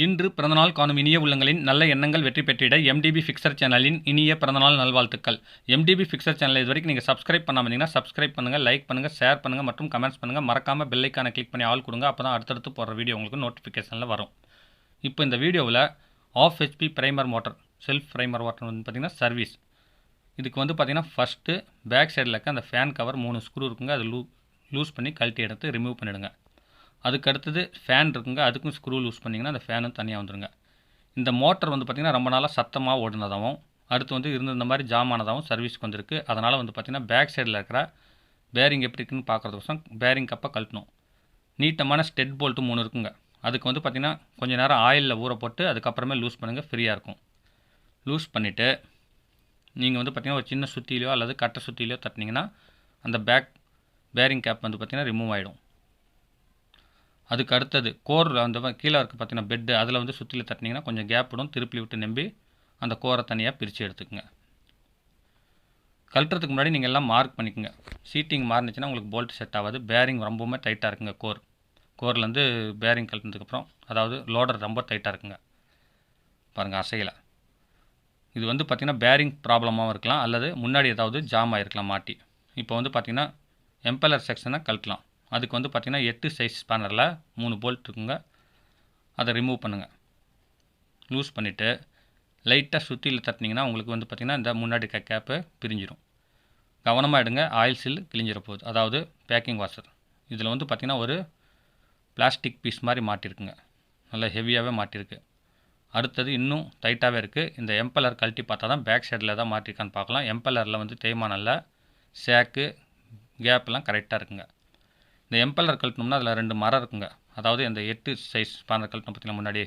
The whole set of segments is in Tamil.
இன்று பிறந்தநாள் காணும் இனிய உள்ளங்களின் நல்ல எண்ணங்கள் வெற்றி பெற்றிட MDBfixer சேனலின் இனிய பிறந்தநாள் நல்வாழ்த்துக்கள். MDBfixer சேனலை இதுவரைக்கும் நீங்கள் சப்ஸ்கிரைப் பண்ணாமல் இருந்தீங்கன்னா சப்ஸ்கிரைப் பண்ணுங்கள், லைக் பண்ணுங்கள், ஷேர் பண்ணுங்கள் மற்றும் கமெண்ட்ஸ் பண்ணுங்கள். மறக்காமல் பெல் ஐக்கானை கிளிக் பண்ணி ஆல் கொடுங்க. அப்போ தான் அடுத்தடுத்து போடுற வீடியோ உங்களுக்கு நோட்டிஃபிகேஷனில் வரும். இப்போ இந்த வீடியோவில் of HP primer motor self primer motor வந்து பார்த்திங்கன்னா சர்வீஸ். இதுக்கு வந்து பார்த்திங்கன்னா ஃபஸ்ட்டு பேக் சைடில் இருக்க அந்த ஃபேன் கவர் 3 ஸ்க்ரூ இருக்குங்க, அது லூஸ் பண்ணி கழட்டி எடுத்து ரிமூவ் பண்ணிவிடுங்க. அதுக்கு அடுத்தது ஃபேன் இருக்குங்க, அதுக்கும் ஸ்க்ரூ லூஸ் பண்ணிங்கன்னா அந்த ஃபேனும் தனியாக வந்துடுங்க. இந்த மோட்டர் வந்து பார்த்திங்கன்னா ரொம்ப நாளாக சத்தமாக ஓடினதாகவும் அடுத்து வந்து இந்த மாதிரி ஜாமானதாகவும் சர்வீஸ்க்கு வந்திருக்கு. அதனால் வந்து பார்த்திங்கன்னா பேக் சைடில் இருக்கிற பேரிங் எப்படி இருக்குன்னு பார்க்குறதுக்கோசரம் பேரிங் கப்பை கழட்டணும். நீட்டமான ஸ்டெட் போல்ட்டு 3 இருக்குங்க. அதுக்கு வந்து பார்த்திங்கன்னா கொஞ்சம் நேரம் ஆயிலில் ஊற போட்டு அதுக்கப்புறமே லூஸ் பண்ணுங்கள், ஃப்ரீயாக இருக்கும். லூஸ் பண்ணிவிட்டு நீங்கள் வந்து பார்த்திங்கன்னா ஒரு சின்ன சுற்றிலையோ அல்லது கட்டை சுற்றிலையோ தட்டினீங்கன்னா அந்த பேரிங் கேப் வந்து பார்த்திங்கன்னா ரிமூவ் ஆகிடும். அதுக்கு அடுத்தது கோர் அந்த கீழே இருக்க பார்த்தீங்கன்னா பெட்டு அதில் வந்து சுற்றில தட்டினீங்கன்னா கொஞ்சம் கேப் விடும், திருப்பி விட்டு நம்பி அந்த கோரை தனியாக பிரித்து எடுத்துக்கோங்க. கழட்டுறதுக்கு முன்னாடி நீங்கள் எல்லாம் மார்க் பண்ணிக்கோங்க. சீட்டிங் மாறினுச்சுன்னா உங்களுக்கு போல்ட் செட் ஆகாது. பேரிங் ரொம்பவுமே டைட்டாக இருக்குங்க. கோர்லேருந்து பேரிங் கழட்டினதுக்கப்புறம் அதாவது லோடர் ரொம்ப டைட்டாக இருக்குங்க. பாருங்கள் அசையலை. இது வந்து பார்த்திங்கன்னா பேரிங் ப்ராப்ளமாகவும் இருக்கலாம் அல்லது முன்னாடி ஏதாவது ஜாம் ஆகிருக்கலாம் மாட்டி. இப்போ வந்து பார்த்திங்கன்னா எம்பலர் செக்ஷனை கழட்டலாம். அதுக்கு வந்து பார்த்திங்கன்னா 8 சைஸ் ஸ்பேனரில் 3 போல்ட் இருக்குங்க, அதை ரிமூவ் பண்ணுங்கள். லூஸ் பண்ணிவிட்டு லைட்டாக சுற்றியில் தட்டினீங்கன்னா உங்களுக்கு வந்து பார்த்திங்கன்னா இந்த முன்னாடி கேப்பு பிரிஞ்சிடும். கவனமாக எடுங்க, ஆயில் சீல் கிழிஞ்சிட போகுது. அதாவது பேக்கிங் வாஷர் இதில் வந்து பார்த்திங்கன்னா ஒரு பிளாஸ்டிக் பீஸ் மாதிரி மாட்டிருக்குங்க, நல்லா ஹெவியாகவே மாட்டிருக்கு. அடுத்தது இன்னும் டைட்டாகவே இருக்குது. இந்த எம்பலர் கழட்டி பார்த்தா தான் பேக் சைடில் தான் மாட்டிருக்கான்னு பார்க்கலாம். எம்பலரில் வந்து தேய்மானம் இல்லை, சேக்கு கேப்லாம் கரெக்டாக இருக்குங்க. இந்த எம்பலர் கழட்டணும்னா அதில் 2 மரம் இருக்குங்க, அதாவது அந்த 8 சைஸ் ஸ்பேனர் கழட்டணும் பார்த்திங்கன்னா முன்னாடி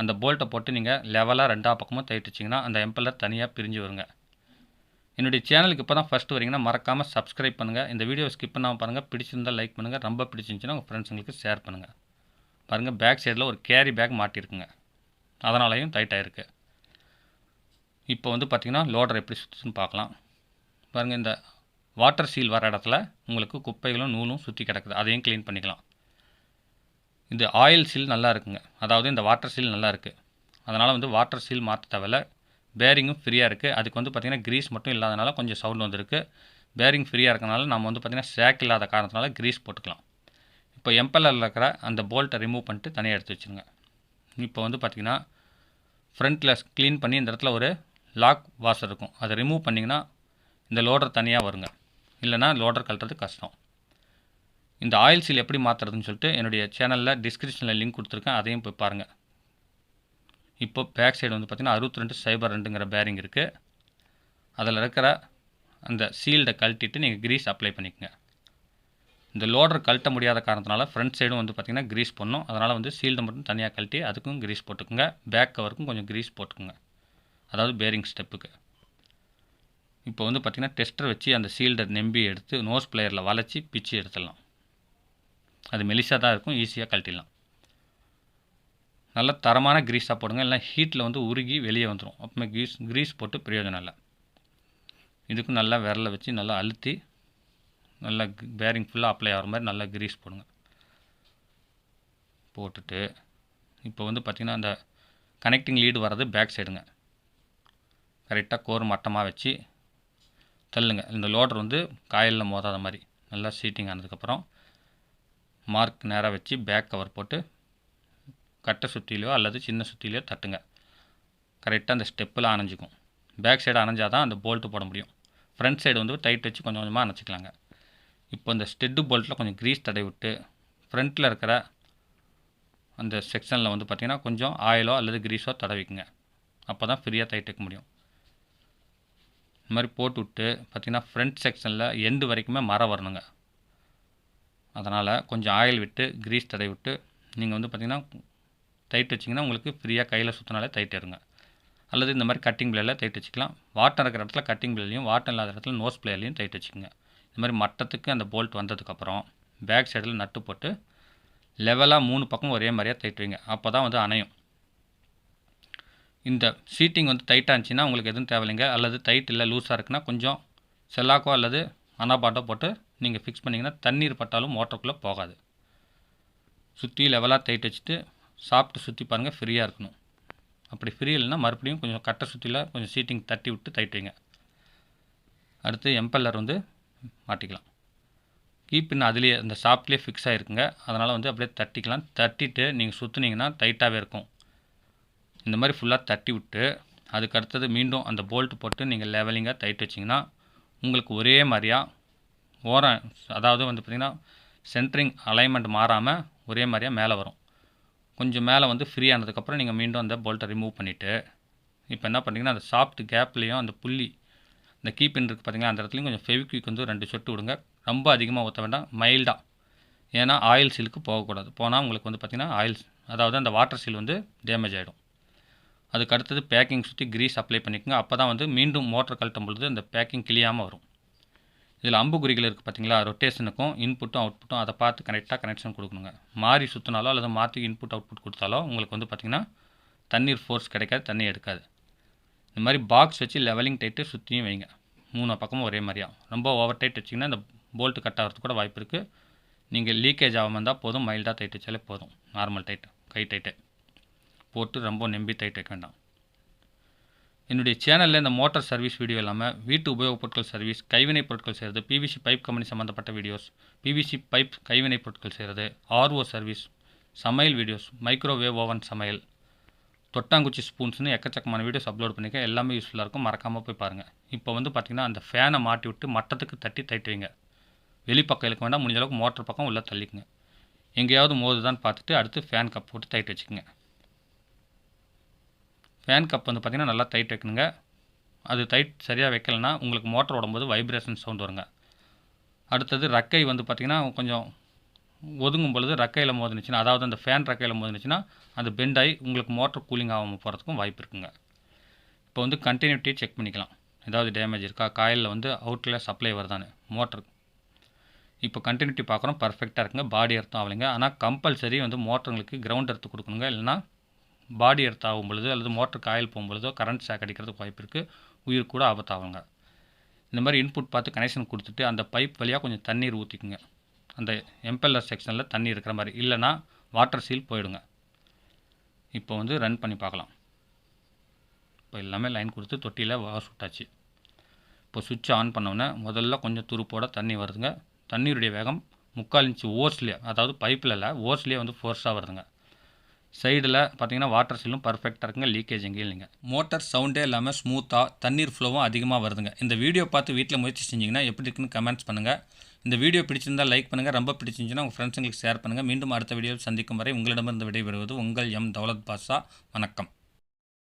அந்த போல்ட்டை போட்டு நீங்கள் லெவலாக 2 பக்கமும் தைட்டுச்சிங்கன்னா அந்த எம்பலர் தனியாக பிரிஞ்சு வருங்க. என்னுடைய சேனலுக்கு இப்போ தான் ஃபஸ்ட்டு வரீங்கன்னா மறக்காமல் சப்ஸ்கிரைப் பண்ணுங்கள். இந்த வீடியோ ஸ்கிப் பண்ணாமல் பாருங்கள். பிடிச்சிருந்தால் லைக் பண்ணுங்கள், ரொம்ப பிடிச்சிருந்துச்சின்னா உங்கள் ஃப்ரெண்ட்ஸுங்களுக்கு ஷேர் பண்ணுங்கள். பாருங்கள் பேக் சைடில் ஒரு கேரி பேக் மாட்டியிருக்குங்க, அதனாலையும் டைட்டாக இருக்குது. இப்போ வந்து பார்த்திங்கன்னா லோடர் எப்படி சுற்றுன்னு பார்க்கலாம். பாருங்கள் இந்த வாட்டர் சீல் வர இடத்துல உங்களுக்கு குப்பைகளும் நூலும் சுற்றி கிடக்குது, அதையும் க்ளீன் பண்ணிக்கலாம். இது ஆயில் சீல் நல்லா இருக்குங்க, அதாவது இந்த வாட்டர் சீல் நல்லா இருக்குது. அதனால் வந்து வாட்டர் சீல் மாற்ற தேவையில்ல. பேரிங்கும் ஃப்ரீயாக இருக்குது. அதுக்கு வந்து பார்த்திங்கன்னா க்ரீஸ் மட்டும் இல்லாதனால கொஞ்சம் சவுண்ட் வந்துருக்கு. பேரிங் ஃப்ரீயாக இருக்கனால நம்ம வந்து பார்த்திங்கன்னா சேக் இல்லாத காரணத்தினால க்ரீஸ் போட்டுக்கலாம். இப்போ எம்பலரில் இருக்கிற அந்த போல்ட்டை ரிமூவ் பண்ணிட்டு தனியாக எடுத்து வச்சுருங்க. இப்போ வந்து பார்த்திங்கன்னா ஃப்ரண்ட்டில் க்ளீன் பண்ணி இந்த இடத்துல ஒரு லாக் வாஷர் இருக்கும், அதை ரிமூவ் பண்ணிங்கன்னா இந்த லோடர் தனியாக வருங்க, இல்லைனா லோடர் கழட்டுறது கஷ்டம். இந்த ஆயில் சீல் எப்படி மாற்றுறதுன்னு சொல்லிட்டு என்னுடைய சேனலில் டிஸ்கிரிப்ஷனில் லிங்க் கொடுத்துருக்கேன், அதையும் போய் பாருங்கள். இப்போ பேக் சைடு வந்து பார்த்திங்கன்னா 62/2ங்கிற பேரிங் இருக்குது. அதில் இருக்கிற அந்த சீல்டை கழட்டிட்டு நீங்கள் க்ரீஸ் அப்ளை பண்ணிக்கோங்க. இந்த லோடர் கழட்ட முடியாத காரணத்தினால ஃப்ரண்ட் சைடும் வந்து பார்த்திங்கன்னா க்ரீஸ் பண்ணணும். அதனால் வந்து சீல்டை மட்டும் தனியாக கழட்டி அதுக்கும் க்ரீஸ் போட்டுக்குங்க. பேக் கவருக்கும் கொஞ்சம் க்ரீஸ் போட்டுக்குங்க, அதாவது பேரிங் ஸ்டெப்புக்கு. இப்போ வந்து பார்த்திங்கன்னா டெஸ்டர் வச்சு அந்த சீல்டை நம்பி எடுத்து நோஸ் பிளேயரில் வளைச்சி பிச்சு எடுத்துடலாம். அது மெலிசாக தான் இருக்கும், ஈஸியாக கழட்டிடலாம். நல்ல தரமான க்ரீஸாக போடுங்க, இல்லை ஹீட்டில் வந்து உருகி வெளியே வந்துடும். அப்போமே க்ரீஸ் போட்டு பிரயோஜனம் இல்லை. இதுக்கும் நல்லா விரலை வச்சு நல்லா அழுத்தி நல்லா பேரிங் ஃபுல்லாக அப்ளை ஆகிற மாதிரி நல்லா க்ரீஸ் போடுங்க. போட்டுட்டு இப்போ வந்து பார்த்திங்கன்னா அந்த கனெக்டிங் லீடு வர்றது பேக் சைடுங்க, கரெக்டாக கோர் மட்டமாக வச்சு தள்ளுங்க. இந்த லோடர் வந்து காயிலில் மோதாத மாதிரி நல்லா சீட்டிங் ஆனதுக்கப்புறம் மார்க் நேராக வச்சு பேக் கவர் போட்டு கட்டை சுற்றிலையோ அல்லது சின்ன சுற்றிலையோ தட்டுங்க. கரெக்டாக அந்த ஸ்டெப்பில் அணைஞ்சிக்கும். பேக் சைடு அணைஞ்சால் தான் அந்த போல்ட்டு போட முடியும். ஃப்ரண்ட் சைடு வந்து டைட் வச்சு கொஞ்சம் கொஞ்சமாக அணைச்சிக்கலாங்க. இப்போ இந்த ஸ்டெட்டு போல்ட்டில் கொஞ்சம் க்ரீஸ் தடவி விட்டு ஃப்ரண்ட்டில் இருக்கிற அந்த செக்ஷனில் வந்து பார்த்திங்கன்னா கொஞ்சம் ஆயிலோ அல்லது க்ரீஸோ தடவிக்குங்க. அப்போ தான் ஃப்ரீயாக டைட் வைக்க முடியும். இந்த மாதிரி போட்டு விட்டு பார்த்திங்கன்னா ஃப்ரண்ட் செக்ஷனில் எண்டு வரைக்குமே மரம் வரணுங்க. அதனால் கொஞ்சம் ஆயில் விட்டு க்ரீஸ் தடவி விட்டு நீங்கள் வந்து பார்த்திங்கன்னா டைட் வச்சிங்கன்னா உங்களுக்கு ஃப்ரீயாக கையில் சுற்றினாலே டைட் இருங்க. அல்லது இந்த மாதிரி கட்டிங் பிளேயில் டைட் வச்சுக்கலாம். வாட்டம் இருக்கிற இடத்துல கட்டிங் பிளேலையும், வாட்டம் இல்லாத இடத்துல நோஸ் பிளேலையும் டைட் வச்சுக்கோங்க. இந்த மாதிரி மட்டத்துக்கு அந்த போல்ட் வந்ததுக்கப்புறம் பேக் சைடில் நட்டு போட்டு லெவலாக 3 பக்கம் ஒரே மாதிரியாக டைட் வைங்க. அப்போ தான் வந்து அணையும். இந்த சீட்டிங் வந்து டைட்டாக இருந்துச்சுன்னா உங்களுக்கு எதுவும் தேவையில்லைங்க. அல்லது டைட் இல்லை லூஸாக இருக்குன்னா கொஞ்சம் செல்லாக்கோ அல்லது அனாபாட்டோ போட்டு நீங்கள் ஃபிக்ஸ் பண்ணிங்கன்னா தண்ணீர் பட்டாலும் மோட்டருக்குள்ளே போகாது. சுற்றி லெவலாக டைட் வச்சுட்டு சாப்பிட்டு சுற்றி பாருங்கள், ஃப்ரீயாக இருக்கணும். அப்படி ஃப்ரீ இல்லைன்னா மறுபடியும் கொஞ்சம் கட்டை சுற்றியில் கொஞ்சம் சீட்டிங் தட்டி விட்டு டைட் வைங்க. அடுத்து எம்பெல்லர் வந்து மாட்டிக்கலாம். கீப்பின் அதுலேயே அந்த ஷாப்லேயே ஃபிக்ஸ் ஆகிருக்குங்க. அதனால் வந்து அப்படியே தட்டிக்கலாம். தட்டிட்டு நீங்கள் சுற்றுனீங்கன்னா டைட்டாகவே இருக்கும். இந்த மாதிரி ஃபுல்லாக தட்டி விட்டு அதுக்கு அடுத்தது மீண்டும் அந்த போல்ட் போட்டு நீங்கள் லெவலிங்காக டைட் வச்சிங்கன்னா உங்களுக்கு ஒரே மாதிரியாக ஓரம், அதாவது வந்து பார்த்திங்கன்னா சென்ட்ரிங் அலைன்மெண்ட் மாறாமல் ஒரே மாதிரியாக மேலே வரும். கொஞ்சம் மேலே வந்து ஃப்ரீ ஆனதுக்கப்புறம் நீங்கள் மீண்டும் அந்த போல்ட்டை ரிமூவ் பண்ணிவிட்டு இப்போ என்ன பண்ணுறீங்கன்னா அந்த சாஃப்ட் கேப்லேயும் அந்த புள்ளி இந்த கீப்பின் இருக்குது பார்த்திங்கன்னா அந்த இடத்துலையும் கொஞ்சம் ஃபெவிக்விக் வந்து 2 சொட்டு விடுங்க. ரொம்ப அதிகமாக ஊற்ற வேண்டாம், மைல்டாக. ஏன்னா ஆயில் சீலுக்கு போகக்கூடாது. போனால் உங்களுக்கு வந்து பார்த்திங்கன்னா ஆயில், அதாவது அந்த வாட்டர் சீல் வந்து டேமேஜ் ஆகிடும். அதுக்கு அடுத்தது பேக்கிங் சுற்றி கிரீஸ் அப்ளை பண்ணிக்கோங்க. அப்போ தான் வந்து மீண்டும் மோட்டர் கழட்டும் பொழுது அந்த பேக்கிங் கிளியாமல் வரும். இதில் அம்புக்குறிகள் இருக்குது பார்த்தீங்களா, ரொட்டேஷனுக்கும் இன்புட்டும் அவுட்புட்டும் அதை பார்த்து கரெக்டாக கனெக்ஷன் கொடுக்கணுங்க. மாறி சுற்றினாலோ அல்லது மாற்றி இன்புட் அவுட்புட் கொடுத்தாலோ உங்களுக்கு வந்து பார்த்திங்கன்னா தண்ணீர் ஃபோர்ஸ் கிடைக்காது, தண்ணி எடுக்காது. இந்த மாதிரி பாக்ஸ் வச்சு லெவலிங் டைட்டு சுற்றியும் வைங்க. 3 பக்கமும் ஒரே மாதிரியாக. ரொம்ப ஓவர் டைட் வச்சிங்கன்னா இந்த போல்ட்டு கட் ஆகிறதுக்கு கூட வாய்ப்பு இருக்குது. நீங்கள் லீக்கேஜ் ஆகாமல் இருந்தால் போதும், மைல்டாக டைட் வச்சாலே போதும். நார்மல் டைட்டு, கை டைட்டு போட்டு ரொம்ப நம்பி டைட் வைக்க வேண்டாம். என்னுடைய சேனலில் இந்த மோட்டார் சர்வீஸ் வீடியோ இல்லாமல் வீட்டு உபயோகப் பொருட்கள் சர்வீஸ், கைவினைப் பொருட்கள் செய்கிறது, பிவிசி பைப் கம்பெனி சம்மந்தப்பட்ட வீடியோஸ், பிவிசி பைப் கைவினைப் பொருட்கள் செய்கிறது, ஆர்ஓ சர்வீஸ், சமையல் வீடியோஸ், மைக்ரோவேவ் ஓவன் சமையல், தொட்டாங்குச்சி ஸ்பூன்ஸ்னு எக்கச்சக்கமான வீடியோஸ் அப்லோட் பண்ணிக்க. எல்லாமே யூஸ்ஃபுல்லாக இருக்கும், மறக்காமல் போய் பாருங்கள். இப்போ வந்து பார்த்திங்கன்னா அந்த ஃபேனை மாட்டி விட்டு மட்டத்துக்கு தட்டி டைட் வைங்க. வெளிப்பக்கம் இழுக்க வேண்டாம், முடிஞ்ச அளவுக்கு மோட்டர் பக்கம் உள்ளே தள்ளிக்குங்க. எங்கேயாவது மோதுதான்னு பார்த்துட்டு அடுத்து ஃபேன் கப் போட்டு டைட் வச்சுக்கோங்க. ஃபேன் கப் வந்து பார்த்திங்கன்னா நல்லா டைட் வைக்கணுங்க. அது டைட் சரியாக வைக்கலைன்னா உங்களுக்கு மோட்டர் ஓடும்போது வைப்ரேஷன் சவுண்ட் வருங்க. அடுத்தது ரக்கை வந்து பார்த்திங்கன்னா கொஞ்சம் ஒதுங்கும் பொழுது ரக்கையில் மோதுனுச்சுன்னா, அதாவது அந்த ஃபேன் ரக்கையில் மோதுனுச்சுன்னா அது பெண்ட் ஆகி உங்களுக்கு மோட்டர் கூலிங் ஆகாமல் போகிறதுக்கும் வாய்ப்பு இருக்குங்க. இப்போ வந்து கண்டினியூட்டியை செக் பண்ணிக்கலாம். ஏதாவது டேமேஜ் இருக்கா, காயிலில் வந்து அவுட்டில் சப்ளை வருதான்னு மோட்டர். இப்போ கண்டினியூட்டி பார்க்குறோம், பர்ஃபெக்டாக இருக்குங்க. பாடி எர்த் ஆகலைங்க. ஆனால் கம்பல்சரி வந்து மோட்டருங்களுக்கு கிரவுண்ட் எர்த்து கொடுக்கணுங்க. இல்லைனா பாடி எர்த் ஆகும் பொழுது அல்லது மோட்டர் காயில் போகும்பொழுதோ கரண்ட் ஷாக் அடிக்கிறதுக்கு வாய்ப்பு இருக்குது, உயிர் கூட ஆபத்தாகுங்க. இந்த மாதிரி இன்புட் பார்த்து கனெக்ஷன் கொடுத்துட்டு அந்த பைப் வழியாக கொஞ்சம் தண்ணீர் ஊற்றிக்குங்க. அந்த எம்பெல்லர் செக்ஷனில் தண்ணி இருக்கிற மாதிரி, இல்லைனா வாட்டர் சீல் போயிடுங்க. இப்போ வந்து ரன் பண்ணி பார்க்கலாம். இப்போ எல்லாமே லைன் கொடுத்து தொட்டியில் வாஷ் விட்டாச்சு. இப்போ சுவிட்ச் ஆன் பண்ணோன்னே முதல்ல கொஞ்சம் துருப்போட தண்ணி வருதுங்க. தண்ணீருடைய வேகம் 3/4 இன்ச்சு ஓர்ஸ்லேயே, அதாவது பைப்பில் இல்லை ஓர்ஸ்லேயே வந்து ஃபோர்ஸாக வருதுங்க. சைடில் பார்த்தீங்கன்னா வாட்டர் சீலும் பர்ஃபெக்டாக இருக்குங்க, லீக்கேஜ் எங்கேயும் இல்லைங்க. மோட்டார் சவுண்டே இல்லாமல் ஸ்மூத்தாக தண்ணீர் ஃப்ளோவும் அதிகமாக வருதுங்க. இந்த வீடியோ பார்த்து வீட்டில் முயற்சி செஞ்சிங்கன்னா எப்படி இருக்குன்னு கமெண்ட்ஸ் பண்ணுங்கள். இந்த வீடியோ பிடிச்சிருந்தால் லைக் பண்ணுங்கள், ரொம்ப பிடிச்சிருந்துச்சுன்னா உங்கள் ஃப்ரெண்ட்ஸுங்களுக்கு ஷேர் பண்ணுங்கள். மீண்டும் அடுத்த வீடியோவில் சந்திக்கும் வரை உங்களிடமிருந்து விடைபெறுவது உங்கள் எம் தௌலத் பாஷா. வணக்கம்.